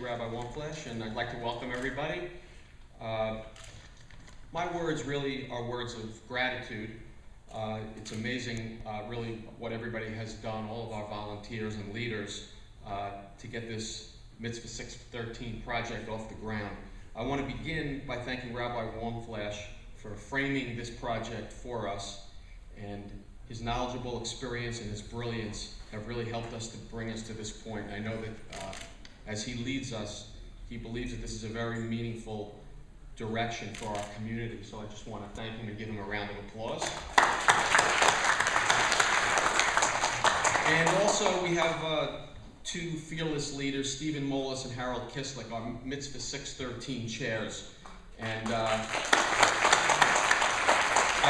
Rabbi Wamflesh, and I'd like to welcome everybody. My words really are words of gratitude. It's amazing, really, what everybody has done, all of our volunteers and leaders, to get this Mitzvah 613 project off the ground. I want to begin by thanking Rabbi Wamflesh for framing this project for us, and his knowledgeable experience and his brilliance have really helped us to bring us to this point. I know that as he leads us, he believes that this is a very meaningful direction for our community. So I just want to thank him and give him a round of applause. And also we have two fearless leaders, Stephen Molis and Harold Kislik, our Mitzvah 613 chairs. And I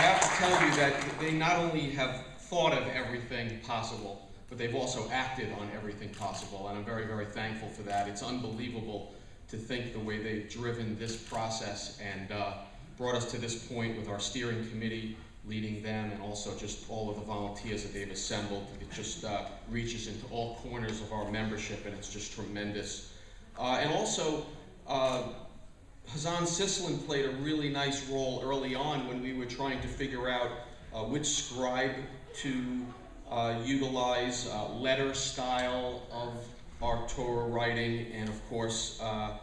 have to tell you that they not only have thought of everything possible, but they've also acted on everything possible, and I'm very, very thankful for that. It's unbelievable to think the way they've driven this process and brought us to this point with our steering committee leading them, and also just all of the volunteers that they've assembled. It just reaches into all corners of our membership, and it's just tremendous. And also, Hazan Sislin played a really nice role early on when we were trying to figure out which scribe to utilize, letter style of our Torah writing, and of course our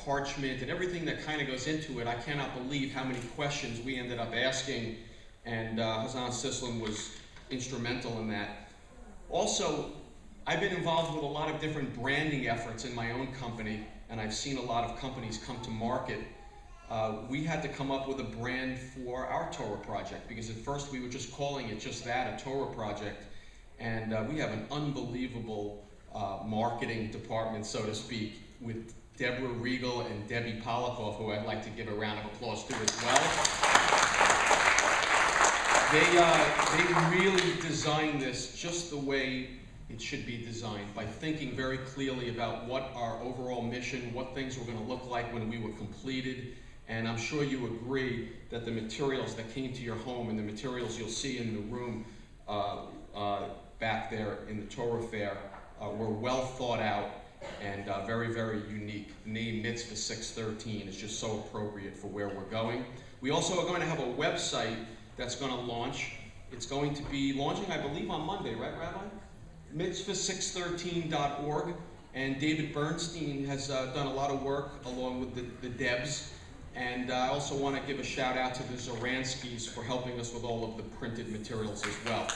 parchment and everything that kind of goes into it. I cannot believe how many questions we ended up asking, and Hazan Sislin was instrumental in that. Also, I've been involved with a lot of different branding efforts in my own company, and I've seen a lot of companies come to market. We had to come up with a brand for our Torah project, because at first we were just calling it just that, a Torah project. And we have an unbelievable marketing department, so to speak, with Deborah Regal and Debbie Polikoff, who I'd like to give a round of applause to as well. They really designed this just the way it should be designed, by thinking very clearly about what our overall mission, what things were going to look like when we were completed. And I'm sure you agree that the materials that came to your home and the materials you'll see in the room back there in the Torah Fair were well thought out and very, very unique. The name Mitzvah 613 is just so appropriate for where we're going. We also are going to have a website that's going to launch. It's going to be launching, I believe, on Monday, right, Rabbi? Mitzvah613.org, and David Bernstein has done a lot of work along with the Debs, and I also want to give a shout out to the Zoranskis for helping us with all of the printed materials as well.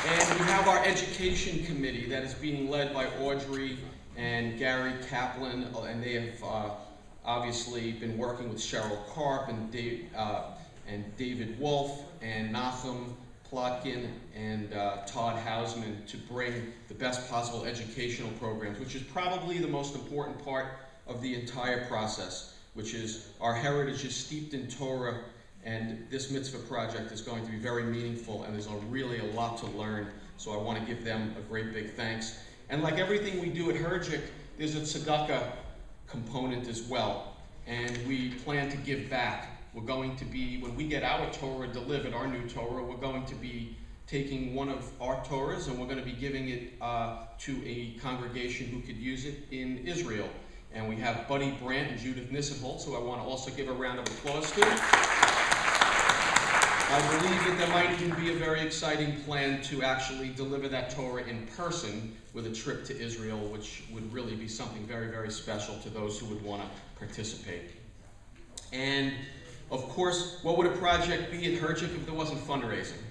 And we have our education committee that is being led by Audrey and Gary Kaplan, and they have obviously been working with Cheryl Karp and David Wolf and Nachum Plotkin and Todd Hausman to bring the best possible educational programs, which is probably the most important part of the entire process, which is our heritage is steeped in Torah, and this mitzvah project is going to be very meaningful, and there's really a lot to learn, so I want to give them a great big thanks. And like everything we do at HERJC, there's a tzedakah component as well, and we plan to give back. We're going to be, when we get our Torah delivered, our new Torah, we're going to be taking one of our Torahs and we're going to be giving it to a congregation who could use it in Israel. And we have Buddy Brandt and Judith Nissenholt, who I want to also give a round of applause to. I believe that there might even be a very exciting plan to actually deliver that Torah in person with a trip to Israel, which would really be something very, very special to those who would want to participate. And of course, what would a project be at HERJC if there wasn't fundraising?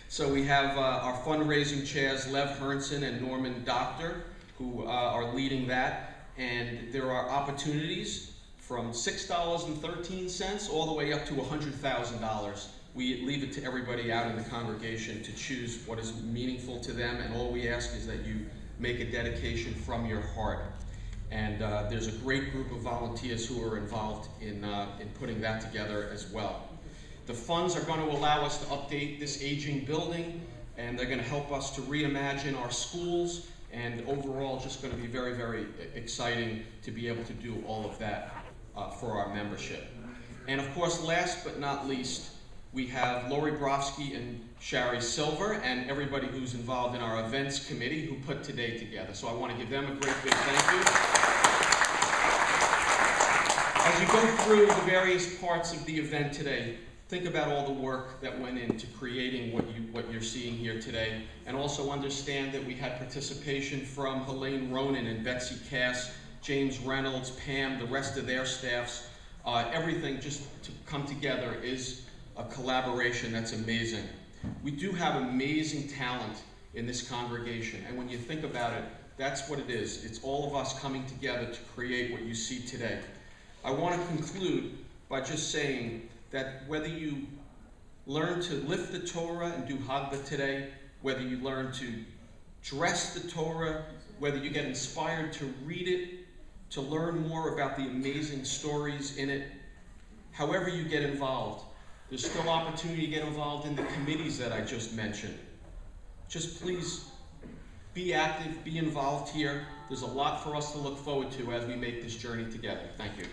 So we have our fundraising chairs, Lev Herndson and Norman Doctor, who are leading that. And there are opportunities from $6.13 all the way up to $100,000. We leave it to everybody out in the congregation to choose what is meaningful to them, and all we ask is that you make a dedication from your heart. And there's a great group of volunteers who are involved in putting that together as well. The funds are going to allow us to update this aging building, and they're going to help us to reimagine our schools, and overall just going to be very, very exciting to be able to do all of that for our membership. And of course, last but not least, We have Lori Brofsky and Shari Silver, and everybody who's involved in our events committee who put today together. So I want to give them a great big thank you. As you go through the various parts of the event today, think about all the work that went into creating what you're seeing here today, and also understand that we had participation from Helene Ronan and Betsy Cass, James Reynolds, Pam, the rest of their staffs. Everything just to come together is a collaboration that's amazing. We do have amazing talent in this congregation, and when you think about it, that's what it is. It's all of us coming together to create what you see today. I want to conclude by just saying that whether you learn to lift the Torah and do Haggadah today, whether you learn to dress the Torah, whether you get inspired to read it, to learn more about the amazing stories in it, however you get involved, there's still opportunity to get involved in the committees that I just mentioned. Just please be active, be involved here. There's a lot for us to look forward to as we make this journey together. Thank you.